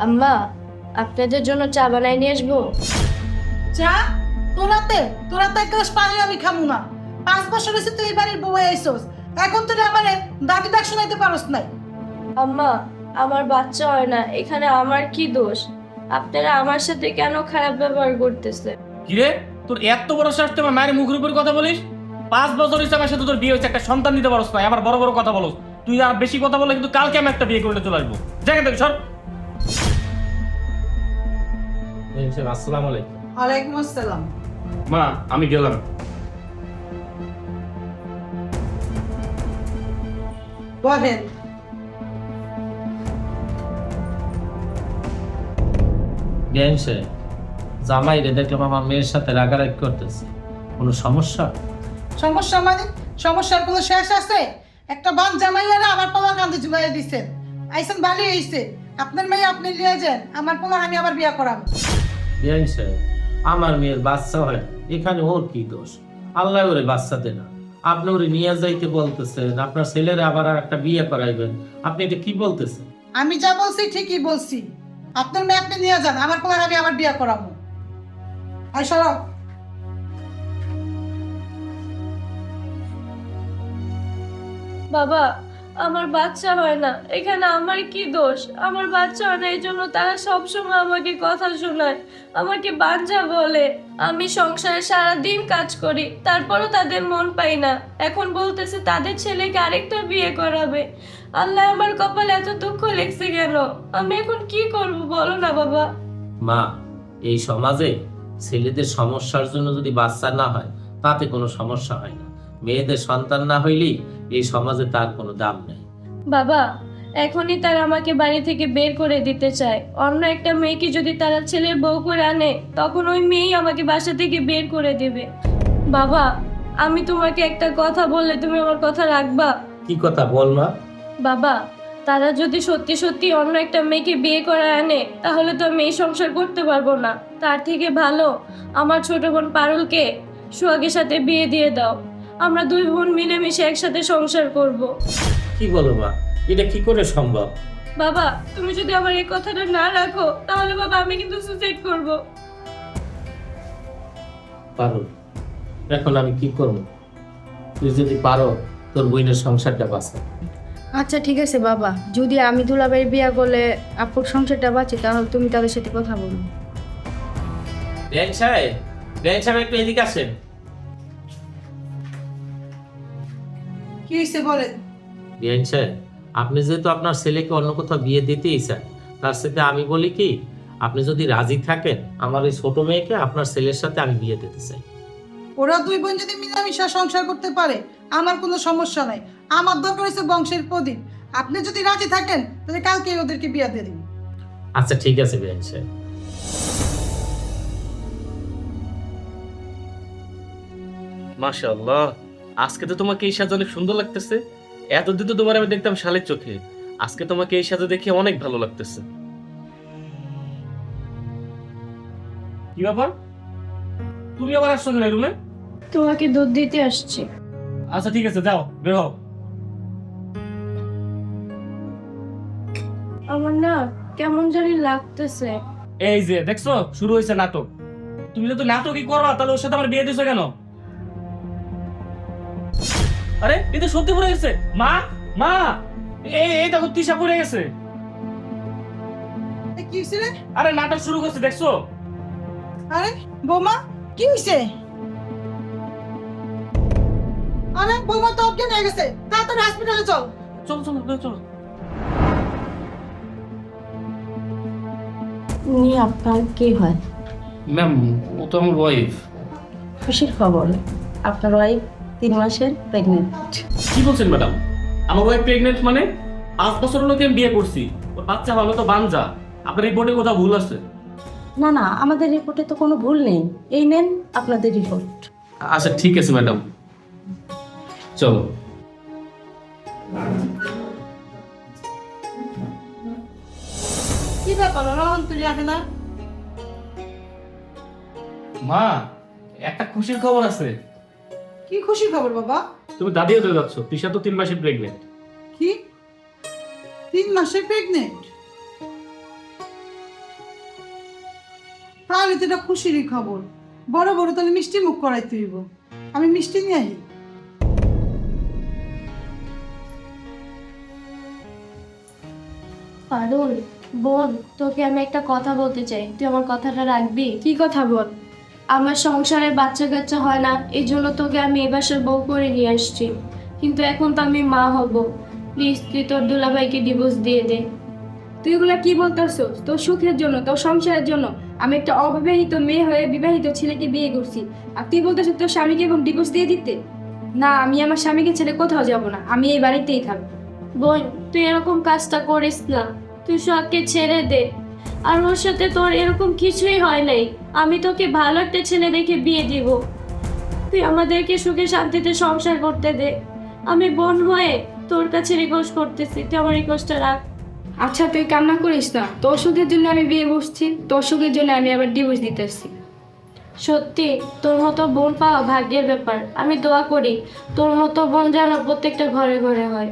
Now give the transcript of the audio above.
আম্মা, আপনাদের জন্য চা বানাই নিয়ে আসবো? চা? তোরাতে এক গ্লাস পানি আমি খামু না। 5 বছর হয়েছে তুই এই বাড়ির বউ আইসোস, এখন তুই আমারে দাদি ডাক শোনাইতে পারস নাই। আম্মা, আমার বাচ্চা হয় না, এখানে আমার কি দোষ? আপনারা আমার সাথে কেন খারাপ ব্যবহার করতেছে? কিরে, তোর এত বড় সাহস তুই আমার মায়ের মুখের উপর কথা বলিস? 5 বছর হয়েছে আমার সাথে তোর বিয়ে হয়েছে, একটা সন্তান দিতে পারস না, আবার বড় বড় কথা বলস। তুই আর বেশি কথা বলে কিন্তু কালকে আমি একটা বিয়ে করে চলে আসবো। জায়গা থেকে সর। আসসালামু আলাইকুম। ওয়ালাইকুম আসসালাম। মা, আমি গেলাম। বলেন। গেমসে জামাই রে দেখলাম আমার মেয়ের সাথে রাগারাগি করতেছে, কোনো সমস্যা? সমস্যা মানে? সমস্যার কোনো শেষ আছে? একটা বান জামাইয়ারা আমার পোলা কান্দে ঝুলাইয়া দিছেন। আইসেন ভালো হইছে, আপনার মেয়ে আপনি লিয়ে যান, আমার পোলা আমি আবার বিয়া করাবো। গেমসে আমার মেয়ের বাচ্চা হয়, এখানে ওর কি দোষ? আল্লাহ ওরে বাচ্চা দেনা, আপনি ওরে নিয়ে যাইতে বলতেছেন, আপনার ছেলের আবার আর একটা বিয়ে করাইবেন, আপনি এটা কি বলতেছেন? আমি যা বলছি ঠিকই বলছি। আপনার মেয়ে আপনি নিয়ে যান, আমার পোলা আমি আবার বিয়া করাবো। আর সরো। বাবা, আমার বাচ্চা হয় না, এখানে আমার কি দোষ? আমার বাচ্চা হয় না, এই জন্য তারা সবসময় আমাকে কথা শোনায়, আমাকে বাঞ্ঝা বলে। আমি সংসারে সারা দিন কাজ করি, তারপরও তাদের মন পাই না। এখন বলতেছে তাদের ছেলেকে আরেকটা বিয়ে করাবে। আল্লাহ, আমার কপালে এত দুঃখ লেগছে কেন? আমি এখন কি করব বলো না বাবা। মা, এই সমাজে ছেলেদের সমস্যার জন্য যদি বাচ্চা না হয় তাতে কোনো সমস্যা হয় না, মেয়েদের সন্তান না হইলেই এই সমাজে তার কোনো দাম নেই। বাবা, এখনই তারা আমাকে বাড়ি থেকে বের করে দিতে চায়। অন্য একটা মেয়েকে যদি তারা ছেলের বউ করে আনে, তখন ওই মেয়েই আমাকে বাসা থেকে বের করে দেবে। বাবা, আমি তোমাকে একটা কথা বললে তুমি আমার কথা রাখবা? কি কথা বল মা? বাবা, তারা যদি সত্যি সত্যি অন্য একটা মেয়েকে বিয়ে করে আনে, তাহলে তো আমি এই সংসার করতে পারবো না। তার থেকে ভালো আমার ছোট বোন পারুলকে সোহাগের সাথে বিয়ে দিয়ে দাও। আমরা দুই বোন মিলেমিশে একসাথে সংসার করব। কি বলো মা, এটা কি করে সম্ভব? বাবা, তুমি যদি আমার এই কথাটা না রাখো, তাহলে বাবা আমি কিন্তু সুসাইড করব। পারো, এখন আমি কি করব? তুই যদি পারো তোর বোনের সংসারটা বাঁচা। আচ্ছা ঠিক আছে বাবা, যদি আমি দুলাভাইয়ের বিয়া করলে আপুর সংসারটা বাঁচে, তাহলে তুমি তাদের সাথে কথা বলো। বেন সাহেব, বেন সাহেব একটু এদিকে আসেন। কি হয়েছে বলেন। বেন সাহেব, আপনি যেহেতু আপনার ছেলেকে অন্য কোথাও বিয়ে দিতেই চান, তার সাথে আমি বলি কি, আপনি যদি রাজি থাকেন আমার ওই ছোট মেয়েকে আপনার ছেলের সাথে আমি বিয়ে দিতে চাই। ওরা দুই বোন যদি মিলামিশা সংসার করতে পারে আমার কোনো সমস্যা নাই। আমার দরকার হচ্ছে বংশের প্রদীপ। আপনি যদি রাজি থাকেন তাহলে কালকে ওদেরকে বিয়া দিয়ে দিন। আচ্ছা ঠিক আছে বেন সাহেব। মাশাআল্লাহ, আজকে তো তোমাকে এই সাজে অনেক সুন্দর লাগতেছে। এতদিন তো তোমার আমি দেখতাম শালের চোখে, আজকে তোমাকে এই সাজে দেখে অনেক ভালো লাগতেছে। কি ব্যাপার, তুমি আবার আসছো না রুমে? তোমাকে দুধ দিতে আসছি। আচ্ছা ঠিক আছে, যাও বের হও। আমার না কেমন জানি লাগতেছে। এই যে দেখছো, শুরু হয়েছে নাটক। তুমি যদি নাটকই করো তাহলে ওর সাথে আমার বিয়ে দিছো কেন? আরে এই তো সত্যি পড়ে গেছে। মা, মা, এই দেখো তিশা পড়ে গেছে। কি হয়েছে রে? আরে নাটক শুরু করছে দেখছো? আরে বৌমা, কি হয়েছে? আরে বৌমা তো অজ্ঞান হয়ে গেছে, তাড়াতাড়ি হসপিটালে চল। চলো চলো চলো। উনি আপনার কে হয়? ম্যাম, ও তো আমার ওয়াইফ। খুশির খবর, আপনার ওয়াইফ 3 মাসের প্রেগনেন্ট। কি বলছেন ম্যাডাম? আমার ওয়াইফ প্রেগনেন্ট মানে? 5 বছর হলো আমি বিয়ে করছি, ওর বাচ্চা ভালো তো বানজা। আপনার রিপোর্টে কোথাও ভুল আছে? না না, আমাদের রিপোর্টে তো কোনো ভুল নেই। এই নেন আপনাদের রিপোর্ট। আচ্ছা ঠিক আছে ম্যাডাম, চলো। কি ব্যাপার, রহন তুই আসে না? মা, একটা খুশির খবর আছে। কি খুশি খবর বাবা? তুমি দাদি হতে যাচ্ছ, তিশা তো 3 মাসের প্রেগনেন্ট। কি 3 মাসের প্রেগনেন্ট? তাহলে তো এটা খুশিরই খবর। বড় বড় তাহলে মিষ্টি মুখ করাইতে হইব। আমি মিষ্টি নিয়ে আহি। পারুল, বোন, তোকে আমি একটা কথা বলতে চাই, তুই আমার কথাটা রাখবি? কি কথা বল? আমার সংসারে বাচ্চা কাচ্চা হয় না, এই জন্য তোকে আমি এ বাসার বউ করে নিয়ে আসছি। কিন্তু এখন তো আমি মা হব, প্লিজ তুই তোর দুলাভাইকে ডিভোর্স দিয়ে দে। তুই এগুলা কি বলতেছস? তোর সুখের জন্য, তোর সংসারের জন্য আমি একটা অবিবাহিত মেয়ে হয়ে বিবাহিত ছেলেকে বিয়ে করছি, আর তুই বলতেছিস তোর স্বামীকে এবং ডিভোর্স দিয়ে দিতে? না, আমি আমার স্বামীকে ছেড়ে কোথাও যাব না, আমি এই বাড়িতেই থাকবো। বোন, তুই এরকম কাজটা করিস না, তুই সোহাগকে ছেড়ে দে। আর ওর সাথে তোর এরকম কিছুই হয় নাই, আমি তোকে ভালো একটা ছেলে দেখে বিয়ে দিব। তুই আমাদেরকে সুখে শান্তিতে সংসার করতে দে। আমি বোন হয়ে তোর কাছে রিকোয়েস্ট করতেছি, তুই আমার রিকোয়েস্টটা রাখ। আচ্ছা তুই কান্না করিস না, তোর সুখের জন্য আমি বিয়ে বসছি, তোর সুখের জন্য আমি আবার ডিভোর্স দিতে আসছি। সত্যি তোর মতো বোন পাওয়া ভাগ্যের ব্যাপার। আমি দোয়া করি তোর মতো বোন যেন প্রত্যেকটা ঘরে ঘরে হয়।